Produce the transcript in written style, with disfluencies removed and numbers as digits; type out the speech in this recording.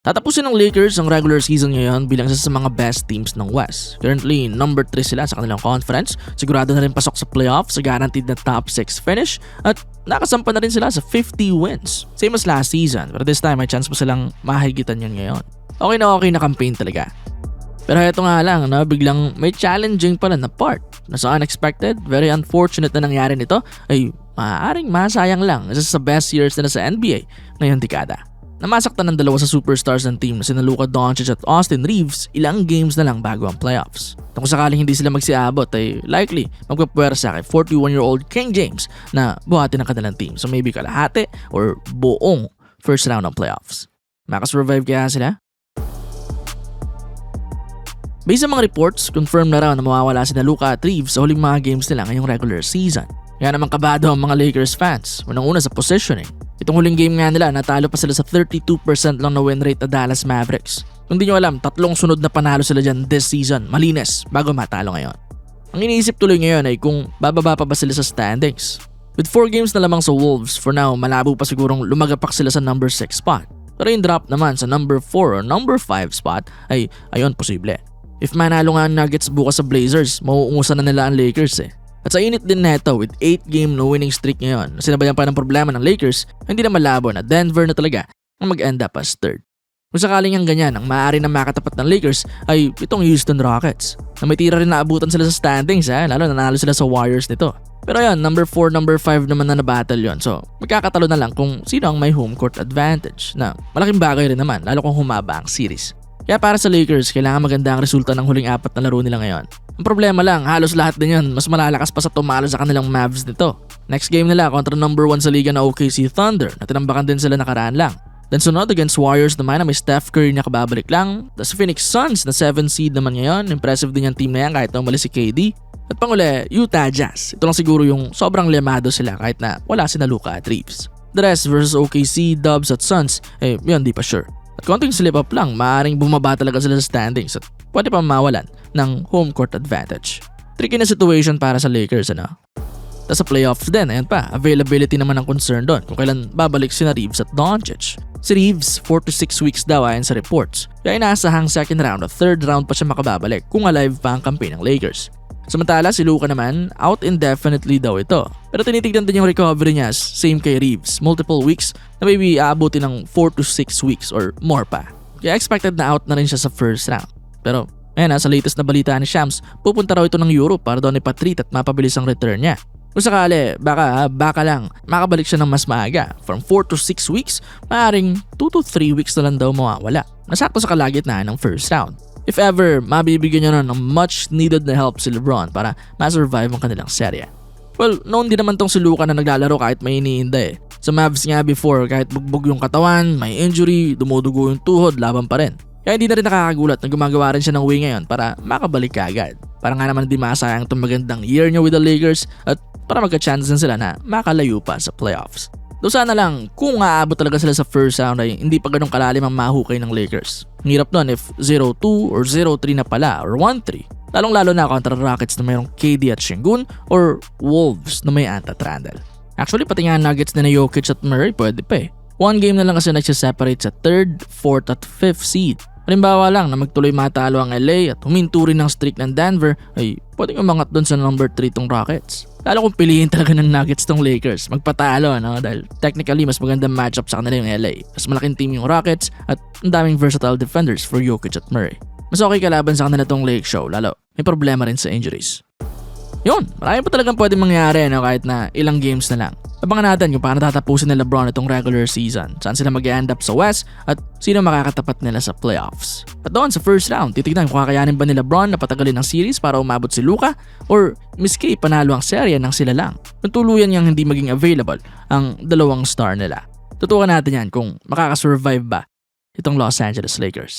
Tatapusin ng Lakers ang regular season ngayon bilang isa sa mga best teams ng West. Currently, number 3 sila sa kanilang conference. Sigurado na rin pasok sa playoffs sa guaranteed na top 6 finish at nakasampa na rin sila sa 50 wins. Same as last season, pero this time may chance pa silang mahigitan yun ngayon. Okay na campaign talaga. Pero ito nga lang, biglang may challenging pala na part. Na sa unexpected, very unfortunate na nangyari nito ay maaaring masayang lang isa sa best years na sa NBA ngayong dekada. Namasaktan ng dalawa sa superstars ng team na sina Luka Doncic at Austin Reeves ilang games na lang bago ang playoffs. Kung sakaling hindi sila magsiabot ay likely magpapwersa kay 41-year-old King James na buhatin ang kanilang team. So maybe kalahati or buong first round ng playoffs. Makasurvive kaya sila? Based sa mga reports, confirm na raw na mawawala sina Luka at Reeves sa huling mga games nila ngayong regular season. Kaya naman kabado ang mga Lakers fans, unang-una sa positioning. Itong huling game nga nila, natalo pa sila sa 32% lang na win rate na Dallas Mavericks. Kung di nyo alam, 3 sunod na panalo sila dyan this season, malinis, bago matalo ngayon. Ang iniisip tuloy ngayon ay kung bababa pa ba sila sa standings. With 4 games na lamang sa Wolves, for now, malabo pa sigurong lumagapak sila sa number 6 spot. Pero yung drop naman sa number 4 or number 5 spot ay ayon posible. If manalo nga ang Nuggets bukas sa Blazers, mauungusan na nila ang Lakers eh. At sa init din neto with 8-game no winning streak ngayon, sinabayan pa ng problema ng Lakers, hindi na malabo na Denver na talaga ang mag-end up as third. Kung sakaling ang ganyan, ang maaari na makatapat ng Lakers ay itong Houston Rockets. Na may tira rin na abutan sila sa standings lalo nanalo sila sa Warriors nito. Pero yan, number 4, number 5 naman na battle yon. So magkakatalo na lang kung sino ang may home court advantage na malaking bagay rin naman lalo kung humaba ang series. Kaya para sa Lakers, kailangan maganda ang resulta ng huling 4 na laro nila ngayon. Ang problema lang, halos lahat din yan mas malalakas pa sa tumalo sa kanilang Mavs nito. Next game nila kontra number 1 sa liga na OKC Thunder na tinambakan din sila nakaraan lang. Then sunod against Warriors naman na may Steph Curry na kababalik lang. Tapos Phoenix Suns na 7 seed naman ngayon. Impressive din yung team na yan kahit na umalis si KD. At panguli, Utah Jazz. Ito lang siguro yung sobrang lemado sila kahit na wala sina Luka at Reeves. The rest versus OKC, Dubs at Suns, yun di pa sure. At konting slip up lang, maaaring bumaba talaga sila sa standings at pwede pa mawalan ng home court advantage. Tricky na situation para sa Lakers, Tapos sa playoffs din, ayan pa, availability naman ang concern doon kung kailan babalik sina Reeves at Doncic. Si Reeves, 4 to 6 weeks daw ayon sa reports. Kaya inaasahang second round o third round pa siya makababalik kung alive pa ang campaign ng Lakers. Samantala si Luka naman, out indefinitely daw ito. Pero tinitignan din yung recovery niya, same kay Reeves, multiple weeks na maybe aabutin ng 4 to 6 weeks or more pa. Kaya expected na out na rin siya sa first round. Pero ayan sa latest na balita ni Shams, pupunta raw ito ng Europe para doon ipatreat at mapabilis ang return niya. Kung sakali, baka lang, makabalik siya ng mas maaga. From 4 to 6 weeks, maaaring 2 to 3 weeks na lang daw mawawala. Nasakto sa kalagitnaan ng first round. If ever, mabibigyan niya na ng much needed na help si LeBron para ma-survive ang kanilang serye. Well, noon din naman tong si Luka na naglalaro kahit may iniinda Sa Mavs nga before, kahit bugbog yung katawan, may injury, dumudugo yung tuhod, laban pa rin. Kaya hindi na rin nakakagulat na gumagawa rin siya ng way ngayon para makabalik kaagad. Para nga naman di masayang itong magandang year niya with the Lakers at para magka-chance din sila na makalayo pa sa playoffs. Doon sana lang, kung aabot talaga sila sa first round ay hindi pa ganun kalalim ang mahukay ng Lakers. Ang hirap nun if 0-2 or 0-3 na pala or 1-3. Lalong-lalo na kontra Rockets na mayroong KD at Şengün or Wolves na may Antat Randall. Actually, pati nga Nuggets na Jokic at Murray pwede pa 1 game na lang kasi nagsiseparate sa 3rd, 4th at 5th seed. Halimbawa lang na magtuloy matalo ang LA at huminto rin ng streak ng Denver ay pwedeng umangat doon sa number 3 tong Rockets. Lalo kung piliin talaga ng Nuggets tong Lakers, magpatalo dahil technically mas magandang matchup sa kanila yung LA. Mas malaking team yung Rockets at ang daming versatile defenders for Jokic at Murray. Mas okay kalaban sa kanila tong Lake Show, lalo may problema rin sa injuries. Yun, marami pa talagang pwedeng mangyari kahit na ilang games na lang. Abangan natin kung paano tatapusin ni LeBron itong regular season, saan sila mag-end up sa West at sino makakatapat nila sa playoffs. At doon sa first round, titignan kung kakayanin ba ni LeBron na patagalin ang series para umabot si Luka or miski panalo ang serye ng sila lang. Kung tuluyan niyang hindi maging available ang dalawang star nila. Tutukan natin yan kung makakasurvive ba itong Los Angeles Lakers.